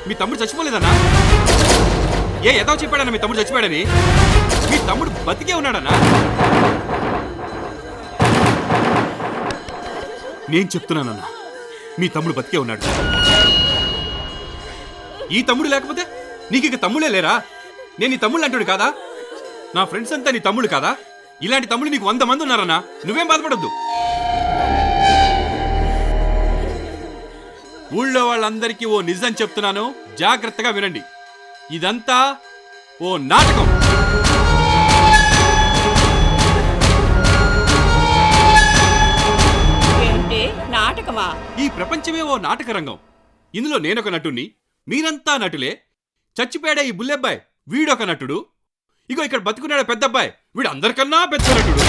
మీ తమ్ముడు చచ్చిపోలేదన్నా? ఏదో చెప్పాడన్నా మీ తమ్ముడు చచ్చిపోయాడని? మీ తమ్ముడు బతికే ఉన్నాడన్నా? నేను చెప్తున్నానన్నా, మీ తమ్ముడు బతికే ఉన్నాడు. ఈ తమ్ముడు లేకపోతే నీకు ఇక తమ్ముడే లేరా? నేను నీ తమ్ముళ్ళు అంటాడు కాదా? నా ఫ్రెండ్స్ అంతా నీ తమ్ముడు కాదా? ఇలాంటి తమ్ముడు నీకు 100 మంది ఉన్నారన్నా. నువ్వేం బాధపడద్దు. ఊళ్ళో వాళ్ళందరికీ ఓ నిజం చెప్తున్నాను, జాగ్రత్తగా వినండి. ఇదంతా ఓ నాటకం. ఏంటి నాటకమా? ఈ ప్రపంచమే ఓ నాటక రంగం. ఇందులో నేనొక నటుణ్ణి, మీరంతా నటులే. చచ్చిపోయాడే ఈ బుల్లెబ్బాయ్, వీడొక నటుడు. ఇగో ఇక్కడ బతుకున్నాడు పెద్దబ్బాయ్, వీడు అందరికన్నా పెద్ద నటుడు.